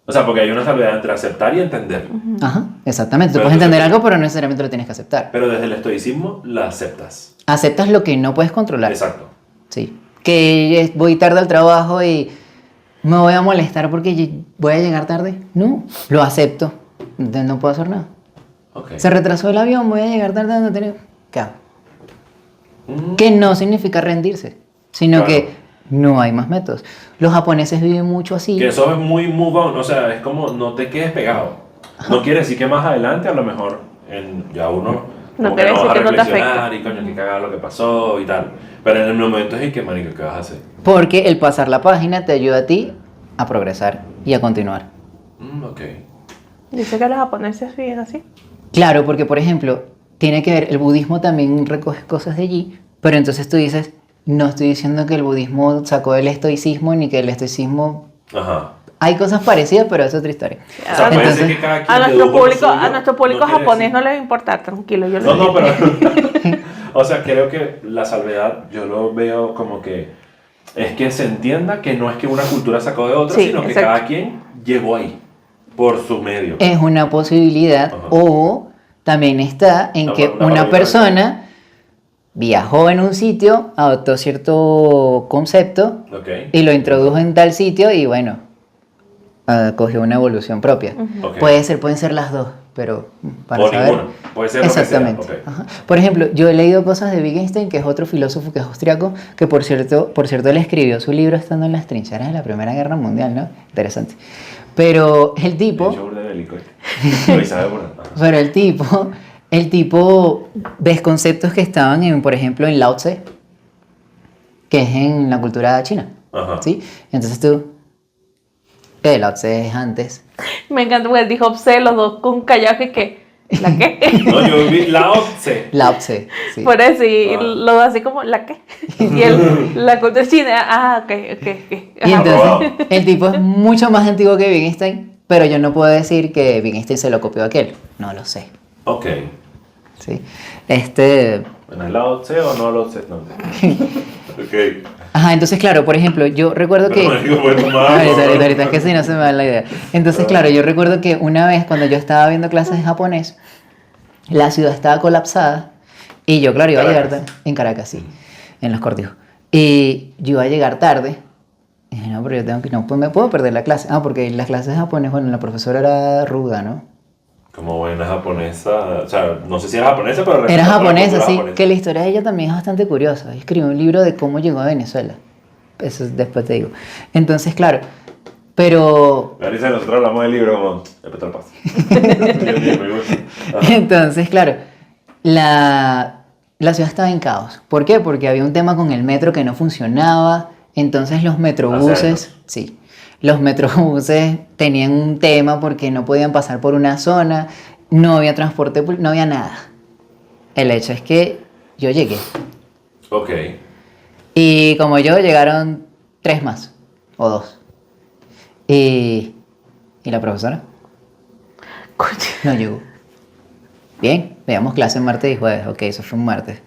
Speaker 1: O sea, porque hay una salvedad entre aceptar y entender.
Speaker 3: Ajá, exactamente. Tú
Speaker 1: Pero
Speaker 3: puedes entender
Speaker 1: entonces-
Speaker 3: algo, pero no necesariamente lo tienes que aceptar.
Speaker 1: Pero desde el estoicismo la aceptas.
Speaker 3: Aceptas lo que no puedes controlar.
Speaker 1: Exacto.
Speaker 3: Sí. Que voy tarde al trabajo y me voy a molestar porque voy a llegar tarde. No, lo acepto. Entonces no puedo hacer nada.
Speaker 1: Ok.
Speaker 3: Se retrasó el avión, voy a llegar tarde, no tengo. ¿Qué hago?
Speaker 1: Mm,
Speaker 3: Que no significa rendirse, sino
Speaker 1: Claro.
Speaker 3: que no hay más métodos. Los japoneses viven mucho así.
Speaker 1: Que eso es muy move on. O sea, es como no te quedes pegado. No quiere decir que más adelante a lo mejor ya uno
Speaker 2: No
Speaker 1: como
Speaker 2: quiere
Speaker 1: vas
Speaker 2: decir
Speaker 1: a
Speaker 2: que no te
Speaker 1: reflexionar
Speaker 2: afecta.
Speaker 1: y coño, que cagada lo que pasó y tal. Pero en el momento es que, marico, ¿qué vas a hacer?
Speaker 3: Porque el pasar la página te ayuda a ti a progresar y a continuar.
Speaker 1: Ok.
Speaker 2: Dice que los japoneses viven así.
Speaker 3: Claro, porque por ejemplo, tiene que ver, el budismo también recoge cosas de allí, pero entonces tú dices, no estoy diciendo que el budismo sacó el estoicismo ni que el estoicismo
Speaker 1: Ajá.
Speaker 3: Hay cosas parecidas, pero es otra historia.
Speaker 1: O sea, puede
Speaker 3: Entonces,
Speaker 1: ser que cada quien
Speaker 2: A nuestro
Speaker 1: dedujo lo
Speaker 2: público,
Speaker 1: suyo,
Speaker 2: a nuestro público
Speaker 1: quiere
Speaker 2: japonés
Speaker 1: decir-
Speaker 2: no le va a importar, tranquilo, yo
Speaker 1: No,
Speaker 2: lo
Speaker 1: no, pero... o sea, creo que la salvedad, yo lo veo como que es que se entienda que no es que una cultura sacó de otra,
Speaker 2: Sí,
Speaker 1: sino que
Speaker 2: exacto.
Speaker 1: cada quien llegó ahí, por su medio.
Speaker 3: es una posibilidad,
Speaker 1: Ajá.
Speaker 3: o también está en
Speaker 1: No,
Speaker 3: que
Speaker 1: una
Speaker 3: una
Speaker 1: probabilidad.
Speaker 3: persona viajó en un sitio, adoptó cierto concepto
Speaker 1: Ok.
Speaker 3: y lo introdujo en tal sitio y bueno, cogió una evolución propia.
Speaker 1: Ok.
Speaker 3: Pueden ser las dos, pero para
Speaker 1: O
Speaker 3: saber.
Speaker 1: ninguna. Puede ser lo que sea.
Speaker 3: Exactamente.
Speaker 1: Ok.
Speaker 3: Ajá. Por ejemplo, yo he leído cosas de Wittgenstein, que es otro filósofo que es austriaco, que por cierto, él escribió su libro estando en las trincheras de la Primera Guerra Mundial, ¿no? Interesante. Pero el tipo,
Speaker 1: El show de bélico. Lo sabe por- ajá.
Speaker 3: pero el tipo ves conceptos que estaban en, por ejemplo, en Lao Tse, que es en la cultura china,
Speaker 1: Ajá.
Speaker 3: ¿sí? Entonces Lao Tse es antes.
Speaker 2: Me encanta porque él dijo obse, los dos con callaje y que, ¿la qué?
Speaker 1: No, yo vi Lao Tse.
Speaker 3: Lao Tse, sí.
Speaker 2: Por eso, y
Speaker 1: Ah.
Speaker 2: los dos así como, ¿la qué? Y la cultura china, ok.
Speaker 3: Y
Speaker 2: Ajá.
Speaker 3: entonces, el tipo es mucho más antiguo que Wittgenstein, pero yo no puedo decir que Wittgenstein se lo copió a aquel. No lo sé.
Speaker 1: Ok.
Speaker 3: ¿Sí?
Speaker 1: Bueno, ¿es Lao Tse o no Lao Tse? No. Ok.
Speaker 3: Ajá, entonces, claro, por ejemplo, yo recuerdo que...
Speaker 1: Pero me digo, bueno, tomar.
Speaker 3: Ahorita, es que si no se me da la idea. Entonces, claro, yo recuerdo que una vez cuando yo estaba viendo clases de japonés, la ciudad estaba colapsada y yo, claro, iba a llegar
Speaker 1: Caracas.
Speaker 3: tarde. En Caracas, sí, en Los Cortijos. Y yo iba a llegar tarde. Y dije, no, pero yo tengo que... No, pues me puedo perder la clase. Ah, porque las clases de japonés, bueno, la profesora era ruda, ¿no?
Speaker 1: Como buena japonesa. O sea, no sé si era japonesa, pero...
Speaker 3: Era
Speaker 1: respetaba la
Speaker 3: japonesa,
Speaker 1: cultura
Speaker 3: sí,
Speaker 1: japonesa.
Speaker 3: que la historia de ella también es bastante curiosa. Escribió un libro de cómo llegó a Venezuela. Eso después te digo. Entonces, claro, pero...
Speaker 1: Me dice, nosotros hablamos del libro como... Después te lo paso. Me gusta. Ajá.
Speaker 3: Entonces, claro, la ciudad estaba en caos. ¿Por qué? Porque había un tema con el metro que no funcionaba. Entonces los metrobuses, sí, los metrobuses tenían un tema porque no podían pasar por una zona, no había transporte, no había nada. El hecho es que yo llegué.
Speaker 1: Ok.
Speaker 3: Y como yo, llegaron 3 más, o 2. ¿Y la profesora?
Speaker 2: Coño.
Speaker 3: No llegó. Bien, veamos clase martes y jueves. Ok, eso fue un martes.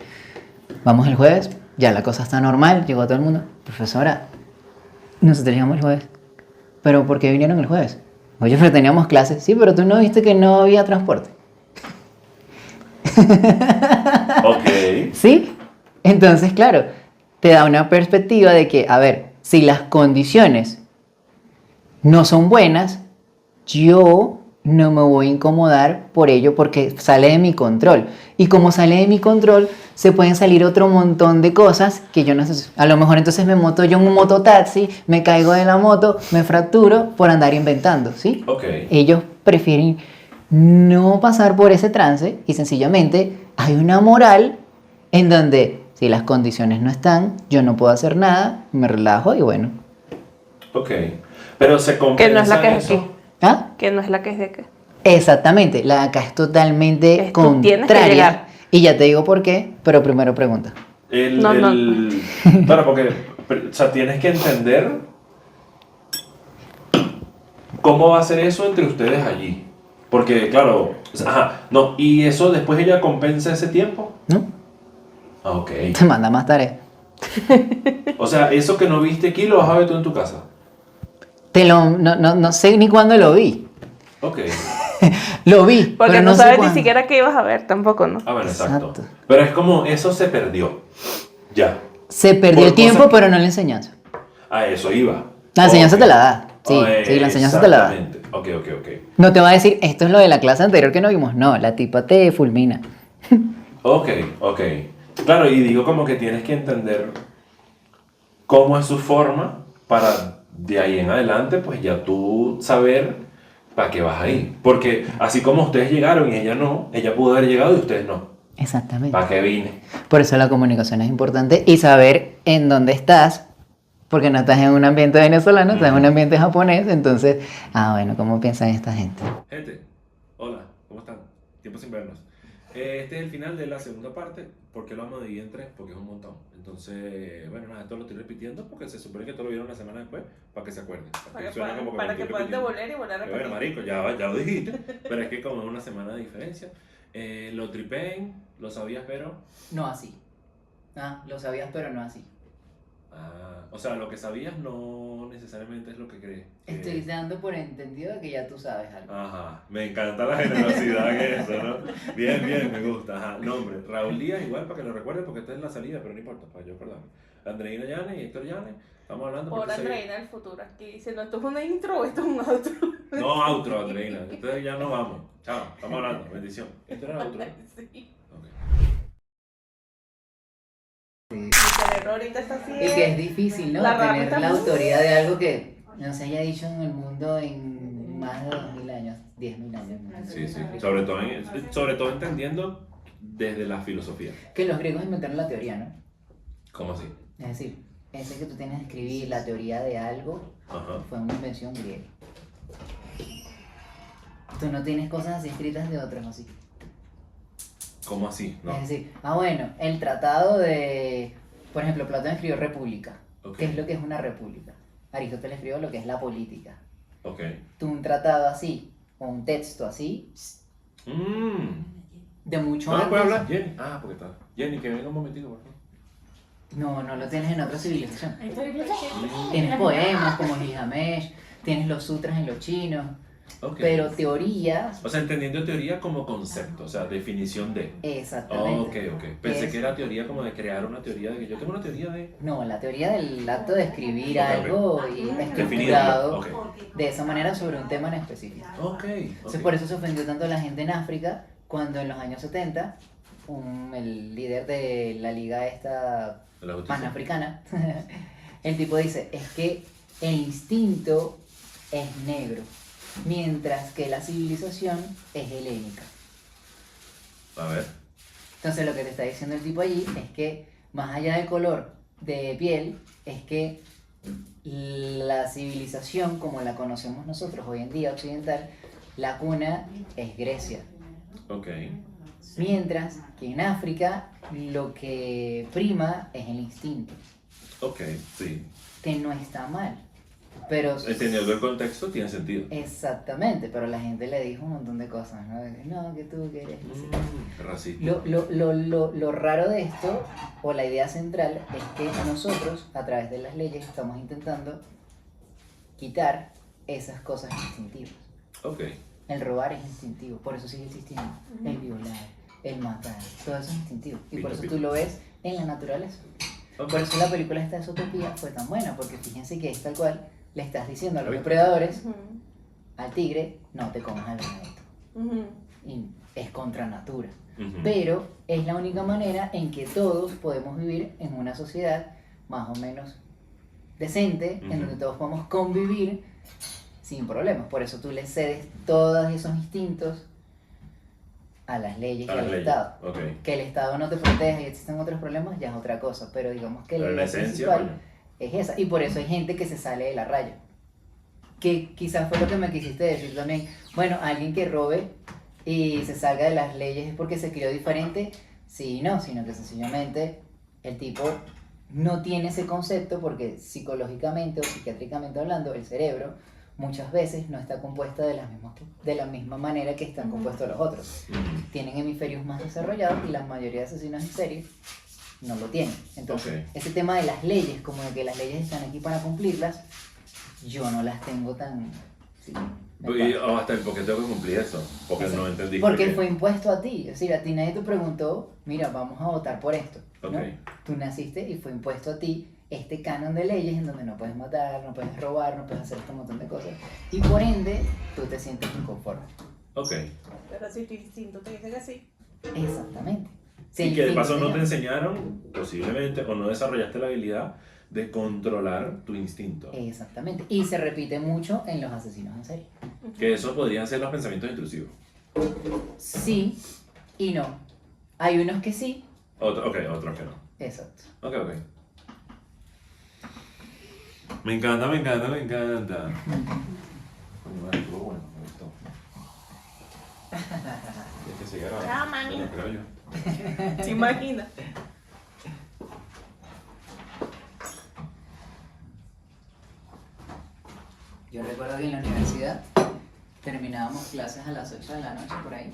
Speaker 3: Vamos el jueves, ya la cosa está normal, llegó todo el mundo. Profesora, nosotros llegamos el jueves. ¿Pero por qué vinieron el jueves? Oye, pero teníamos clases. Sí, pero tú no viste que no había transporte.
Speaker 1: Ok.
Speaker 3: ¿Sí? Entonces, claro, te da una perspectiva de que, a ver, si las condiciones no son buenas, yo no me voy a incomodar por ello porque sale de mi control. Y como sale de mi control, se pueden salir otro montón de cosas que yo no sé. A lo mejor entonces me monto yo en un mototaxi, me caigo de la moto, me fracturo por andar inventando, ¿sí?
Speaker 1: Ok.
Speaker 3: Ellos prefieren no pasar por ese trance y sencillamente hay una moral en donde si las condiciones no están, yo no puedo hacer nada, me relajo y bueno.
Speaker 1: Ok. Pero se compensa
Speaker 2: Que no es la que es
Speaker 1: eso.
Speaker 2: aquí.
Speaker 3: ¿Ah?
Speaker 2: Que no es la que es de acá.
Speaker 3: Exactamente, la de acá es totalmente
Speaker 2: Tú tienes que
Speaker 3: contraria.
Speaker 2: llegar.
Speaker 3: Y ya te digo por qué, pero primero pregunta.
Speaker 2: No.
Speaker 1: Claro, porque, o sea, tienes que entender cómo va a ser eso entre ustedes allí. Porque, claro, ajá, no, y eso después ella compensa ese tiempo.
Speaker 3: ¿No?
Speaker 1: Ah, ok.
Speaker 3: Te manda más tarea.
Speaker 1: O sea, eso que no viste aquí lo vas a ver tú en tu casa.
Speaker 3: No sé ni cuándo lo vi.
Speaker 1: Ok.
Speaker 3: Lo vi,
Speaker 2: Porque
Speaker 3: pero
Speaker 2: no
Speaker 3: no sé
Speaker 2: sabes ni
Speaker 3: cuándo.
Speaker 2: siquiera qué ibas a ver tampoco, ¿no?
Speaker 1: Ah, bueno, exacto.
Speaker 3: Exacto.
Speaker 1: Pero es como, eso se perdió. Ya.
Speaker 3: Se perdió
Speaker 1: Por
Speaker 3: el tiempo,
Speaker 1: cosas que-
Speaker 3: pero no la enseñanza.
Speaker 1: A eso iba.
Speaker 3: La enseñanza
Speaker 1: Ok.
Speaker 3: te la da. Sí, sí, la enseñanza te la da.
Speaker 1: Exactamente. Ok.
Speaker 3: No te va a decir, esto es lo de la clase anterior que no vimos. No, la tipa te fulmina.
Speaker 1: Ok. Claro, y digo como que tienes que entender cómo es su forma para de ahí en adelante, pues ya tú saber para qué vas ahí. Porque así como ustedes llegaron y ella no, ella pudo haber llegado y ustedes no.
Speaker 3: Exactamente.
Speaker 1: ¿Para qué vine?
Speaker 3: Por eso la comunicación es importante y saber en dónde estás, porque no estás en un ambiente venezolano, estás en un ambiente japonés, entonces, bueno, ¿cómo piensan esta gente?
Speaker 1: Gente, hola, ¿cómo están? Tiempo sin vernos. Este es el final de la segunda parte. ¿Por qué lo vamos a dividir en tres? Porque es un montón. Entonces, bueno, nada, esto lo estoy repitiendo porque se supone que esto lo vieron una semana después para que se acuerden. Suena como
Speaker 2: Para
Speaker 1: me
Speaker 2: que
Speaker 1: estoy
Speaker 2: puedan
Speaker 1: repitiendo.
Speaker 2: devolver y volver a
Speaker 1: Pero
Speaker 2: repetir.
Speaker 1: bueno, marico, ya lo dijiste. Pero es que como es una semana de diferencia. Lo tripeen, lo sabías, pero...
Speaker 3: No así. Ah, lo sabías, pero no así.
Speaker 1: Ah, o sea, lo que sabías no necesariamente es lo que crees.
Speaker 3: Estoy dando por entendido de que ya tú sabes algo.
Speaker 1: Ajá, me encanta la generosidad en eso, ¿no? Bien, bien, me gusta. Ajá, nombre, Raúl Díaz, igual para que lo recuerden porque esta es la salida, pero no importa, para yo acordarme. Andreina Llanes y Héctor Llanes, estamos hablando
Speaker 2: Por
Speaker 1: porque
Speaker 2: Andreina del futuro aquí diciendo, ¿esto es una intro o esto es un outro?
Speaker 1: No, outro, Andreina, entonces ya no vamos. Chao, estamos hablando, bendición. Esto era outro, ¿no?
Speaker 2: Sí.
Speaker 1: Ok.
Speaker 2: Mi cerebro ahorita está así.
Speaker 3: Y que es difícil, ¿no?
Speaker 2: La rama
Speaker 3: Tener
Speaker 2: está
Speaker 3: la
Speaker 2: muy-
Speaker 3: autoridad de algo que no se haya dicho en el mundo en más de 2000 años, 10.000 años. ¿no?
Speaker 1: Sí, sí, sobre todo entendiendo desde la filosofía.
Speaker 3: Que los griegos inventaron la teoría, ¿no?
Speaker 1: ¿Cómo así?
Speaker 3: Es decir, ese que tú tienes que escribir la teoría de algo
Speaker 1: Ajá.
Speaker 3: fue una invención griega. Tú no tienes cosas así escritas de otros así.
Speaker 1: ¿Cómo así? No.
Speaker 3: Es decir, bueno, el tratado de, por ejemplo, Platón escribió República.
Speaker 1: Ok.
Speaker 3: ¿Qué es lo que es una república? Aristóteles escribió lo que es la política.
Speaker 1: Ok.
Speaker 3: Tú un tratado así, o un texto así, de mucho
Speaker 1: ¿No
Speaker 3: antes.
Speaker 1: puede hablar? Jenny. Ah, porque está. Jenny, que venga un momentito, por favor.
Speaker 3: No lo tienes en otra civilización.
Speaker 1: Mm,
Speaker 3: Tienes poemas como Gilgamesh, tienes los sutras en los chinos,
Speaker 1: ok.
Speaker 3: pero teorías,
Speaker 1: O sea, entendiendo teoría como concepto, o sea, definición de.
Speaker 3: exactamente.
Speaker 1: Ok. Pensé
Speaker 3: Es-
Speaker 1: que era teoría como de crear una teoría de que yo tengo una teoría de.
Speaker 3: No, la teoría del acto de escribir
Speaker 1: Ok, ok.
Speaker 3: algo y
Speaker 1: Definirlo.
Speaker 3: estructurado
Speaker 1: Ok.
Speaker 3: de esa manera sobre un tema en específico.
Speaker 1: Ok.
Speaker 3: Entonces, por eso se ofendió tanto a la gente en África cuando en los años 70 el líder de la liga esta
Speaker 1: La justicia.
Speaker 3: panafricana, el tipo dice, es que el instinto es negro, mientras que la civilización es helénica.
Speaker 1: A ver.
Speaker 3: Entonces lo que te está diciendo el tipo allí es que más allá del color de piel, es que la civilización como la conocemos nosotros hoy en día occidental, la cuna es Grecia.
Speaker 1: Ok.
Speaker 3: Mientras que en África lo que prima es el instinto,
Speaker 1: Ok, sí.
Speaker 3: que no está mal. Pero
Speaker 1: Entendiendo el contexto, tiene sentido.
Speaker 3: exactamente, pero la gente le dijo un montón de cosas, ¿no? De que, no, que tú que eres no sé qué.
Speaker 1: Racista.
Speaker 3: Lo raro de esto, o la idea central, es que nosotros, a través de las leyes, estamos intentando quitar esas cosas instintivas.
Speaker 1: Ok.
Speaker 3: El robar es instintivo, por eso sigue existiendo. El violar, el matar, todo eso es instintivo. Y por eso tú lo ves en la naturaleza.
Speaker 1: Ok.
Speaker 3: Por eso la película esta de Zootopia fue tan buena, porque fíjense que es tal cual, le estás diciendo a los
Speaker 1: Uy.
Speaker 3: depredadores,
Speaker 2: Ujú,
Speaker 3: al tigre, no te comas al venadito.
Speaker 2: ujú.
Speaker 3: Y es contra natura.
Speaker 1: Ujú.
Speaker 3: Pero es la única manera en que todos podemos vivir en una sociedad más o menos decente,
Speaker 1: Ujú.
Speaker 3: en donde todos podemos convivir sin problemas. Por eso tú le cedes todos esos instintos a las leyes y
Speaker 1: A las
Speaker 3: al
Speaker 1: leyes.
Speaker 3: Estado.
Speaker 1: Ok.
Speaker 3: Que el Estado no te proteja y existen otros problemas ya es otra cosa, pero digamos que
Speaker 1: Pero
Speaker 3: la
Speaker 1: la
Speaker 3: idea
Speaker 1: esencia,
Speaker 3: principal
Speaker 1: coño.
Speaker 3: es esa. Y por eso hay gente que se sale de la raya. Que quizás fue lo que me quisiste decir también. Bueno, alguien que robe y se salga de las leyes es porque se crió diferente. Sí, no, sino que sencillamente el tipo no tiene ese concepto porque psicológicamente o psiquiátricamente hablando, el cerebro muchas veces no está compuesta de la misma manera que están
Speaker 2: Ujú.
Speaker 3: compuestos los otros.
Speaker 1: Ujú.
Speaker 3: Tienen hemisferios más desarrollados y la mayoría de asesinos en serie no lo tienen. Entonces,
Speaker 1: Ok.
Speaker 3: ese tema de las leyes, como de que las leyes están aquí para cumplirlas, yo no las tengo tan... sí, me
Speaker 1: Y,
Speaker 3: pasa.
Speaker 1: hasta el por qué tengo que cumplir eso. Porque
Speaker 3: Exacto.
Speaker 1: no entendí.
Speaker 3: Porque
Speaker 1: por qué.
Speaker 3: fue impuesto a ti. Es decir, a ti nadie te preguntó, mira, vamos a votar por esto. ¿no?
Speaker 1: Ok.
Speaker 3: Tú naciste y fue impuesto a ti este canon de leyes en donde no puedes matar, no puedes robar, no puedes hacer este montón de cosas. Y por ende, tú te sientes inconforme.
Speaker 1: Ok.
Speaker 2: Pero si tu instinto te dice que sí.
Speaker 3: Exactamente. Si
Speaker 1: Y
Speaker 3: el
Speaker 1: que de
Speaker 3: instinto
Speaker 1: paso no te
Speaker 3: llama-
Speaker 1: enseñaron, posiblemente, o no desarrollaste la habilidad de controlar tu instinto.
Speaker 3: Exactamente. Y se repite mucho en los asesinos en serie.
Speaker 1: Que eso podrían ser los pensamientos intrusivos.
Speaker 3: Sí y no. Hay unos que sí.
Speaker 1: Otros que no.
Speaker 3: Exacto.
Speaker 1: Ok. Me encanta. Coño, vale, estuvo bueno, me gustó. Que siga grabando.
Speaker 2: Chao, mami.
Speaker 1: Bueno, creo yo.
Speaker 2: ¿Se imagina?
Speaker 3: Yo recuerdo que en la universidad terminábamos clases a las 8 de la noche por ahí.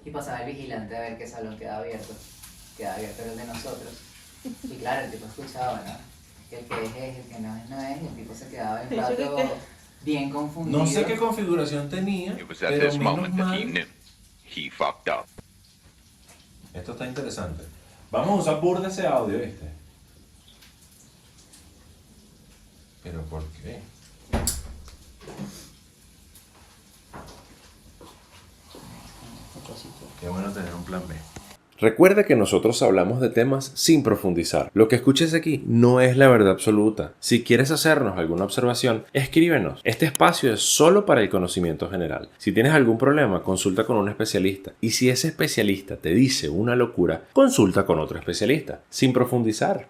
Speaker 3: Y pasaba el vigilante a ver qué salón quedaba abierto. Quedaba abierto era el de nosotros. Y claro, el tipo escuchaba, ¿no? Que el que es, el que no es, no es. Y el tipo se quedaba en rato bien confundido.
Speaker 1: No sé qué configuración tenía,
Speaker 4: It was at
Speaker 1: pero
Speaker 4: this
Speaker 1: menos
Speaker 4: moment that he
Speaker 1: mal.
Speaker 4: knew he fucked up.
Speaker 1: Esto está interesante. Vamos a usar burda ese audio, ¿viste? ¿Pero por qué? Qué bueno tener un plan B. Recuerda que nosotros hablamos de temas sin profundizar. Lo que escuches aquí no es la verdad absoluta. Si quieres hacernos alguna observación, escríbenos. Este espacio es solo para el conocimiento general. Si tienes algún problema, consulta con un especialista. Y si ese especialista te dice una locura, consulta con otro especialista. Sin profundizar.